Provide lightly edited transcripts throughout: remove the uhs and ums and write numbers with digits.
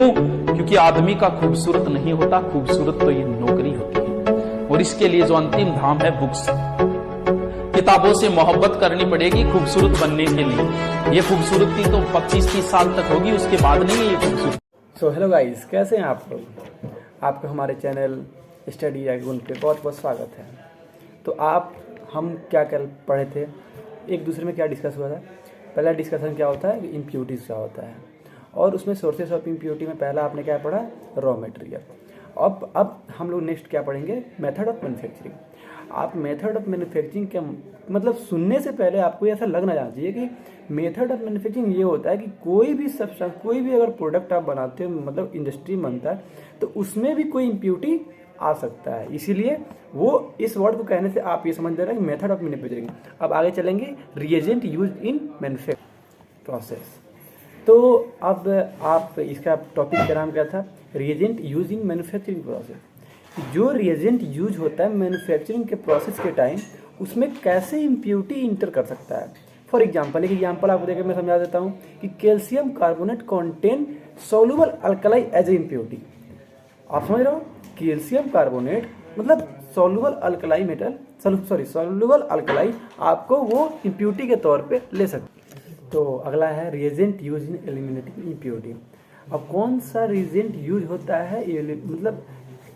क्योंकि आदमी का खूबसूरत नहीं होता, खूबसूरत तो ये नौकरी होती है। और इसके लिए जो अंतिम धाम है बुक्स, किताबों से मोहब्बत करनी पड़ेगी खूबसूरत बनने के लिए। ये खूबसूरती तो 25-30 साल तक होगी, उसके बाद नहीं है ये खूबसूरत। सो हेलो गाइस, कैसे हैं आप लोग। आपका हमारे चैनल स्टडी आइकॉन पे बहुत बहुत स्वागत है। तो हम क्या कल पढ़े थे, एक दूसरे में क्या डिस्कस हुआ था। पहला डिस्कशन क्या होता है, इम्प्योरिटीज़ क्या होता है, और उसमें सोर्सेस ऑफ इम्प्योरिटी में पहला आपने क्या पढ़ा, रॉ मटेरियल। अब हम लोग नेक्स्ट क्या पढ़ेंगे, मेथड ऑफ मैन्युफैक्चरिंग। आप मेथड ऑफ मैन्युफैक्चरिंग क्या मतलब, सुनने से पहले आपको ऐसा लगना जाना चाहिए कि मेथड ऑफ मैन्युफैक्चरिंग ये होता है कि कोई भी सब्सटेंस, कोई भी अगर प्रोडक्ट आप बनाते हो, मतलब इंडस्ट्री बनता है, तो उसमें भी कोई इम्प्योरिटी आ सकता है। इसीलिए वो इस वर्ड को कहने से आप ये समझ रहे हैं कि मेथड ऑफ मैन्युफैक्चरिंग। अब आगे चलेंगे, reagent use in manufacturing process. तो अब आप इसका टॉपिक का नाम क्या था, reagent use in manufacturing process. जो रिएजेंट यूज होता है मैन्युफैक्चरिंग के प्रोसेस के टाइम, उसमें कैसे इम्प्योरिटी इंटर कर सकता है। फॉर एग्जाम्पल, एक एग्जाम्पल आपको देकर मैं समझा देता हूँ कि calcium carbonate contain soluble alkali as a impurity. आप समझ रहे हो, कैल्शियम कार्बोनेट मतलब soluble alkali metal, soluble alkali आपको वो इम्प्योरिटी के तौर पे ले सकते। तो अगला है reagent use in eliminating impurity. अब कौन सा रिएजेंट यूज होता है मतलब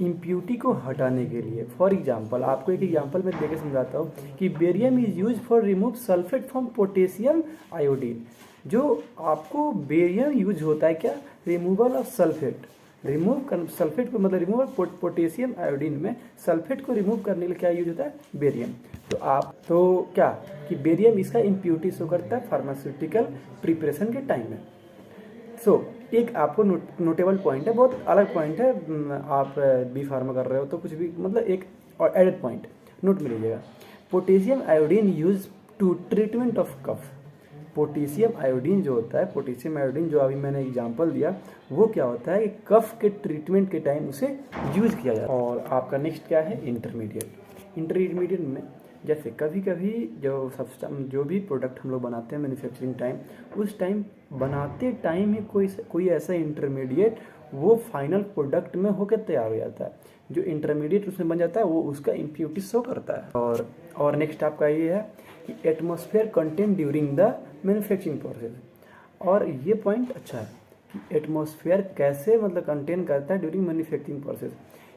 इम्प्योरिटी को हटाने के लिए। फॉर एग्जाम्पल, आपको एक एग्जाम्पल में देकर समझाता हूँ कि barium is use for remove sulphate from potassium iodine. जो आपको बेरियम यूज होता है क्या, रिमूवल ऑफ सल्फेट, सल्फेट को मतलब रिमूवल पोटेशियम आयोडीन में सल्फेट को रिमूव करने के लिए क्या यूज होता है, बेरियम। तो क्या कि बेरियम इसका इम्प्योरिटी शो करता है फार्मास्यूटिकल प्रिपरेशन के टाइम में। एक आपको नोटेबल पॉइंट है, बहुत अलग पॉइंट है। आप बी फार्मा कर रहे हो तो कुछ भी मतलब एक और एडेड पॉइंट नोट में लीजिएगा। Potassium iodine use to treatment of cough. Potassium iodine जो होता है, पोटेशियम आयोडीन जो अभी मैंने एग्जांपल दिया, वो क्या होता है कि कफ के ट्रीटमेंट के टाइम उसे यूज किया जाता है। और आपका नेक्स्ट क्या है, इंटरमीडिएट में जैसे कभी कभी जो भी प्रोडक्ट हम लोग बनाते हैं मैन्युफैक्चरिंग टाइम, उस टाइम बनाते टाइम ही कोई ऐसा इंटरमीडिएट वो फाइनल प्रोडक्ट में होकर तैयार हो जाता है। जो इंटरमीडिएट उसमें बन जाता है वो उसका इम्प्योरिटी शो करता है। और नेक्स्ट आपका ये है कि atmosphere content during the manufacturing process. और ये पॉइंट अच्छा है कि एटमॉस्फेयर कैसे मतलब कंटेन करता है ड्यूरिंग मैन्युफैक्चरिंग प्रोसेस,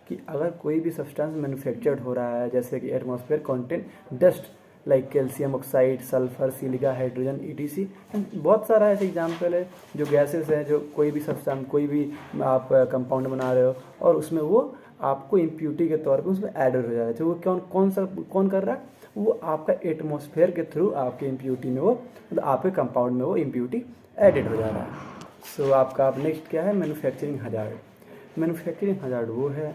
कि अगर कोई भी सब्सटेंस मैन्युफैक्चर्ड हो रहा है, जैसे कि atmosphere contain dust like calcium oxide, sulphur, silica, hydrogen, etc, बहुत सारा ऐसे एग्जाम्पल है जो गैसेस हैं, जो कोई भी सब्सटेंस, कोई भी आप कंपाउंड बना रहे हो और उसमें वो आपको इम्प्योरिटी के तौर पे उसमें एड हो जा रहा है। तो वो कौन कर रहा है, वो आपका एटमॉस्फेयर के थ्रू आपके इम्प्योरिटी में वो मतलब आपके कंपाउंड में वो इम्प्योरिटी एडेड हो जा रहा है। आपका अब नेक्स्ट क्या है, मैन्युफैक्चरिंग हजार्ड। मैन्युफैक्चरिंग हजार्ड वो है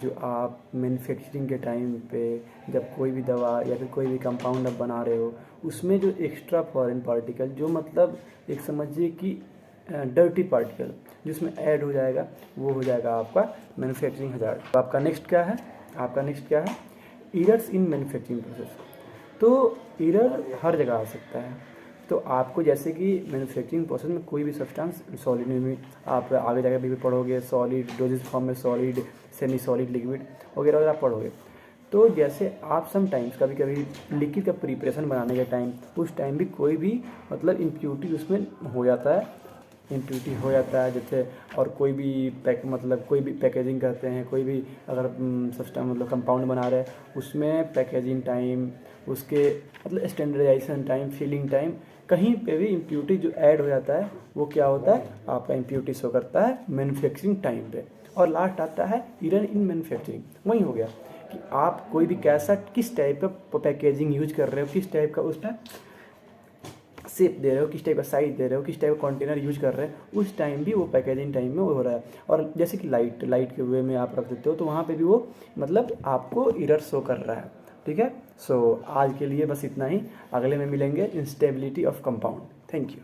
जो आप मैन्युफैक्चरिंग के टाइम पे जब कोई भी दवा या फिर कोई भी कंपाउंड आप बना रहे हो, उसमें जो एक्स्ट्रा फॉरेन पार्टिकल, जो मतलब एक समझिए कि डर्टी पार्टिकल जिसमें ऐड हो जाएगा, वो हो जाएगा आपका मैन्युफैक्चरिंग हजार्ड। आपका नेक्स्ट क्या है, एरर्स इन मैन्युफैक्चरिंग प्रोसेस। तो एरर हर जगह आ सकता है। तो आपको जैसे कि मैन्युफैक्चरिंग प्रोसेस में कोई भी सब्सटेंस सॉलिड में आप आगे जाकर भी पढ़ोगे, सॉलिड डोजेज फॉर्म में, सॉलिड, सेमी सॉलिड, लिक्विड वगैरह वगैरह पढ़ोगे। तो जैसे आप समटाइम्स कभी कभी लिक्विड का प्रिपरेशन बनाने के टाइम, उस टाइम भी कोई भी मतलब इम्प्योरिटी उसमें हो जाता है, जैसे और कोई भी कोई भी पैकेजिंग करते हैं, कोई भी अगर सिस्टम मतलब कंपाउंड बना रहे हैं, उसमें पैकेजिंग टाइम, उसके मतलब स्टैंडर्डाइजेशन टाइम, फिलिंग टाइम, कहीं पे भी इम्प्योरिटी जो ऐड हो जाता है वो क्या होता है, आपका इम्प्योरिटी शो करता है मैन्युफैक्चरिंग टाइम पे। और लास्ट आता है एरर इन मैन्युफैक्चरिंग। वही हो गया कि आप कोई भी किस टाइप का पैकेजिंग यूज कर रहे हो, किस टाइप का उसमें शेप दे रहे हो, किस टाइप का साइज दे रहे हो, किस टाइप का कंटेनर यूज कर रहे हैं, उस टाइम भी वो पैकेजिंग टाइम में वो हो रहा है। और जैसे कि लाइट के वे में आप रख देते हो, तो वहाँ पे भी वो मतलब आपको एरर शो कर रहा है। ठीक है। आज के लिए बस इतना ही। अगले में मिलेंगे instability of compound. Thank you.